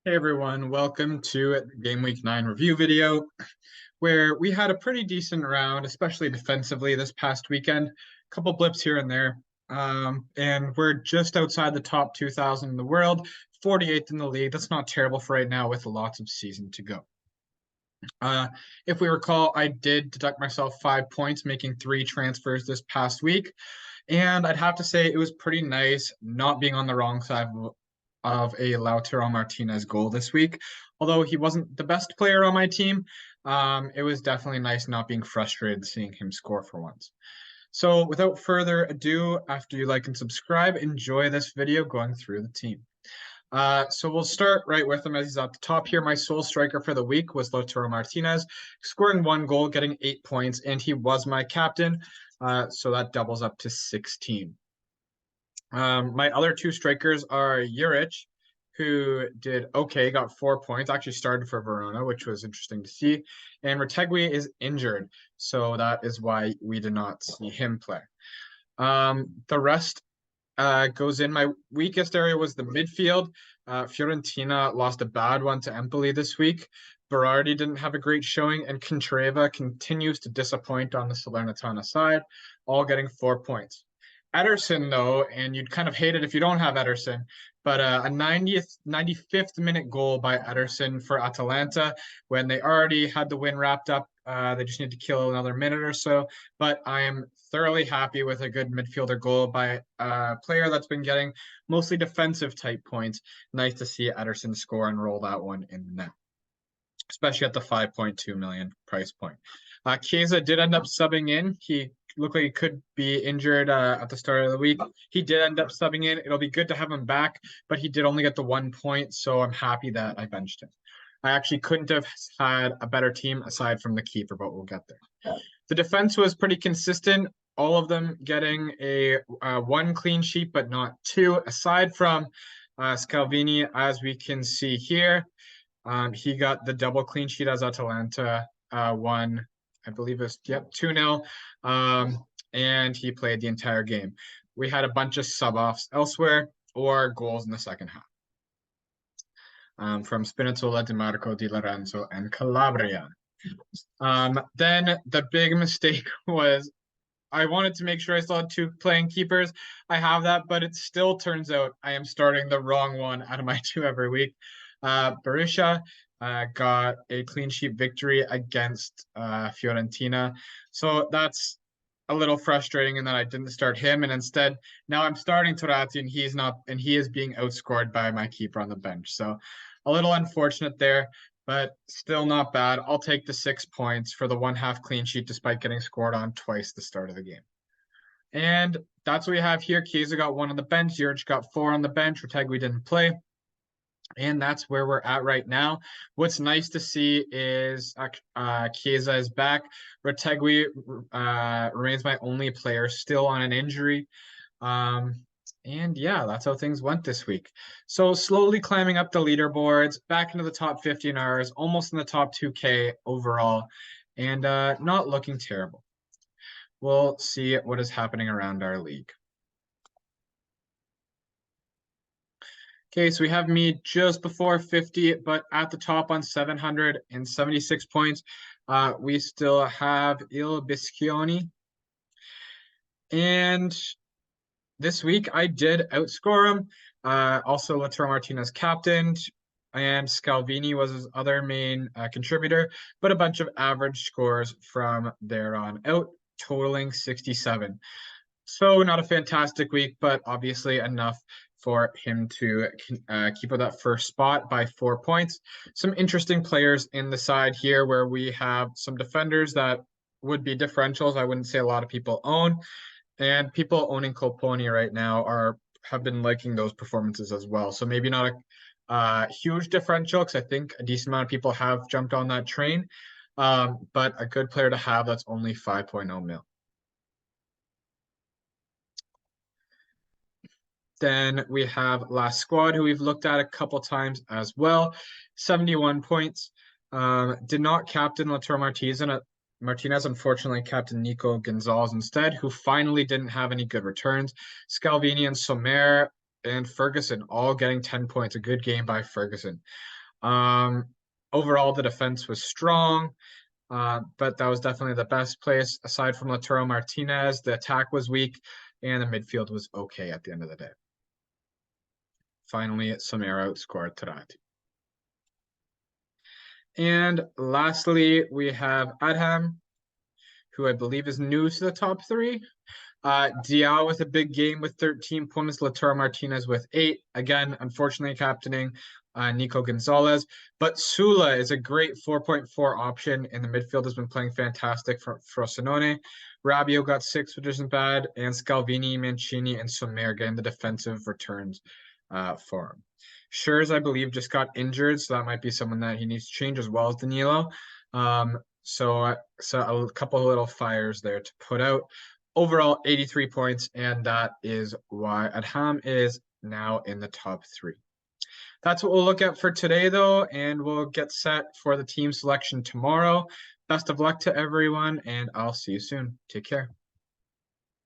Hey everyone, welcome to the Game Week 9 review video, where we had a pretty decent round, especially defensively this past weekend. A couple blips here and there. And we're just outside the top 2,000 in the world, 48th in the league. That's not terrible for right now with lots of season to go. If we recall, I did deduct myself 5 points, making 3 transfers this past week. And I'd have to say it was pretty nice not being on the wrong side of a Lautaro Martinez goal this week. Although he wasn't the best player on my team, it was definitely nice not being frustrated seeing him score for once. So without further ado, after you like and subscribe, enjoy this video going through the team. So we'll start right with him as he's at the top here. My sole striker for the week was Lautaro Martinez, scoring 1 goal, getting 8 points, and he was my captain. So that doubles up to 16. My other 2 strikers are Juric, who did okay, got 4 points, actually started for Verona, which was interesting to see. And Retegui is injured, so that is why we did not see him play. The rest goes in. My weakest area was the midfield. Fiorentina lost a bad one to Empoli this week. Berardi didn't have a great showing, and Contreva continues to disappoint on the Salernitana side, all getting 4 points. Ederson, though, and you'd kind of hate it if you don't have Ederson, but a 95th minute goal by Ederson for Atalanta when they already had the win wrapped up. They just need to kill another minute or so. But I am thoroughly happy with a good midfielder goal by a player that's been getting mostly defensive type points. Nice to see Ederson score and roll that one in the net, especially at the 5.2 million price point. Chiesa did end up subbing in. He looked like he could be injured at the start of the week. He did end up subbing in. It'll be good to have him back, but he did only get the 1 point, so I'm happy that I benched him. I actually couldn't have had a better team aside from the keeper, but we'll get there. The defense was pretty consistent, all of them getting a 1 clean sheet, but not 2, aside from Scalvini, as we can see here. He got the double clean sheet as Atalanta won, I believe it was, 2-0. And he played the entire game. We had a bunch of sub-offs elsewhere or goals in the second half. From Spinazzola, Di Marco, Di Lorenzo, and Calabria. Then the big mistake was I wanted to make sure I still had 2 playing keepers. I have that, but it still turns out I am starting the wrong one out of my 2 every week. Berisha got a clean sheet victory against Fiorentina. So that's a little frustrating in that I didn't start him, and instead now I'm starting Toratti, and he is being outscored by my keeper on the bench. So a little unfortunate there, but still not bad. I'll take the 6 points for the 1/2 clean sheet despite getting scored on twice the start of the game. And that's what we have here. Chiesa got 1 on the bench. Juric got 4 on the bench. Retegui didn't play. And that's where we're at right now. What's nice to see is Chiesa is back. Retegui remains my only player still on an injury. And yeah, that's how things went this week. So slowly climbing up the leaderboards, back into the top 50 in ours, almost in the top 2K overall, and not looking terrible. We'll see what is happening around our league. Okay, so we have me just before 50, but at the top on 776 points. We still have Il Biscioni. And this week I did outscore him. Also, Lautaro Martinez captained, and Scalvini was his other main contributor, but a bunch of average scores from there on out, totaling 67. So not a fantastic week, but obviously enough for him to keep up that first spot by 4 points. Some interesting players in the side here where we have some defenders that would be differentials. I wouldn't say a lot of people own. And people owning Colponi right now have been liking those performances as well. So maybe not a huge differential, because I think a decent amount of people have jumped on that train. But a good player to have that's only 5.0 mil. Then we have Last Squad, who we've looked at a couple times as well. 71 points. Did not captain Lautaro Martinez, unfortunately, captain Nico Gonzalez instead, who finally didn't have any good returns. Scalvini and Sommer and Ferguson all getting 10 points. A good game by Ferguson. Overall, the defense was strong, but that was definitely the best place aside from Lautaro Martinez. The attack was weak, and the midfield was okay at the end of the day. Finally, Samira outscored Tarati. And lastly, we have Adham, who I believe is new to the top three. Diao with a big game with 13 points. Lautaro Martinez with 8. Again, unfortunately, captaining Nico Gonzalez. But Sula is a great 4.4 option, and the midfield has been playing fantastic for Frosinone. Rabiot got 6, which isn't bad, and Scalvini, Mancini, and Somer getting the defensive returns for him. Schurz, I believe, just got injured, so that might be someone that he needs to change as well as Danilo. So a couple of little fires there to put out. Overall, 83 points, and that is why Adham is now in the top 3. That's what we'll look at for today, though, and we'll get set for the team selection tomorrow. Best of luck to everyone, and I'll see you soon. Take care.